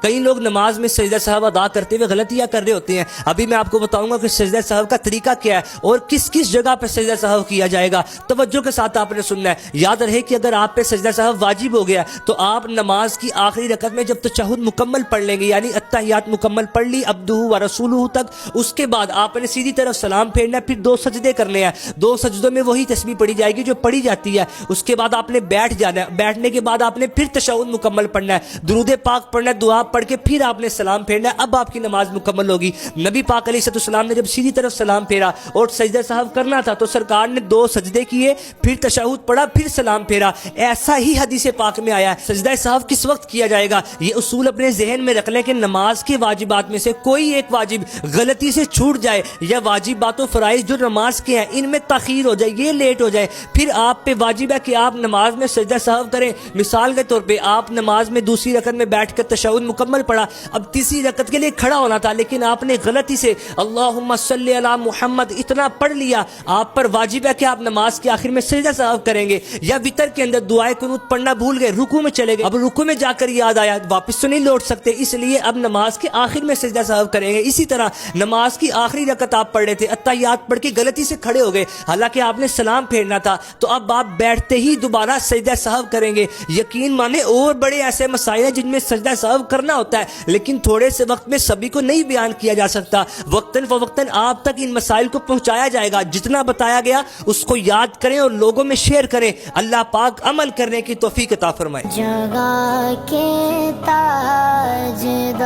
کئی لوگ نماز میں سجدہ سہو ادا کرتے ہوئے غلطیاں کر رہے ہوتے ہیں. ابھی میں آپ کو بتاؤں گا کہ سجدہ سہو کا طریقہ کیا ہے اور کس کس جگہ پہ سجدہ سہو کیا جائے گا. توجہ کے ساتھ آپ نے سننا ہے. یاد رہے کہ اگر آپ پہ سجدہ سہو واجب ہو گیا تو آپ نماز کی آخری رکعت میں جب تشہد مکمل پڑھ لیں گے، یعنی اتحیات مکمل پڑھ لی عبدہ و رسولہ تک، اس کے بعد آپ نے سیدھی طرف سلام پھیرنا ہے، پھر 2 سجدے کرنے ہیں. 2 سجدوں میں وہی تسبیح پڑھی جائے گی جو پڑھی جاتی ہے. اس کے بعد آپ نے بیٹھ جانا ہے. بیٹھنے کے بعد آپ نے پھر تشہد مکمل پڑھنا ہے، درود پاک پڑھنا ہے، دعا پڑھ کے پھر آپ نے سلام پھیرنا ہے. اب آپ کی نماز مکمل ہوگی. نبی پاک علیہ السلام نے جب سیدھی طرف سلام پھیرا اور سجدہ سہو کرنا تھا تو سرکار نے 2 سجدے کیے، پھر تشہد پڑھا، پھر سلام پھیرا. ایسا ہی حدیث پاک میں آیا ہے. سجدہ سہو کس وقت کیا جائے گا یہ اصول اپنے ذہن میں رکھ لیں کہ نماز کے واجبات میں سے کوئی ایک واجب غلطی سے چھوٹ جائے یا واجبات و فرائض جو نماز کے ہیں ان میں تاخیر ہو جائے، یہ لیٹ ہو جائے، پھر آپ پہ واجب ہے کہ آپ نماز میں سجدہ سہو کریں. مثال کے طور پہ آپ نماز میں دوسری رکعت میں بیٹھ کر تشہد مکمل پڑھا، اب تیسری رکعت کے لیے کھڑا ہونا تھا لیکن آپ نے غلطی سے اللہم صلی علی محمد اتنا پڑھ لیا. آپ پر واجب ہے کہ آپ نماز کے آخر میں سجدہ سہو کریں گے. یا وتر کے اندر دعائے قنوت پڑھنا بھول گئے، رکوع میں چلے گئے، اب رکوع میں جا کر یاد آیا، واپس تو نہیں لوٹ سکتے، اس لیے اب نماز کے آخر میں سجدہ سہو کریں گے. اسی طرح نماز کی آخری رکعت آپ پڑھ رہے تھے، اتحیات پڑھ کے غلطی سے کھڑے ہو گئے حالانکہ آپ نے سلام پھیرنا تھا، تو اب آپ بیٹھتے ہی دوبارہ سجدہ سہو کریں گے. یقین مانے اور بڑے ایسے مسائل ہیں جن میں سجدہ سہو کرنا ہوتا ہے لیکن تھوڑے سے وقت میں سبھی کو نہیں بیان کیا جا سکتا. وقتاً فوقتاً آپ تک ان مسائل کو پہنچایا جائے گا. جتنا بتایا گیا اس کو یاد کریں اور لوگوں میں شیئر کریں. اللہ پاک عمل کرنے کی توفیق عطا فرمائے. جگہ کے تاجدار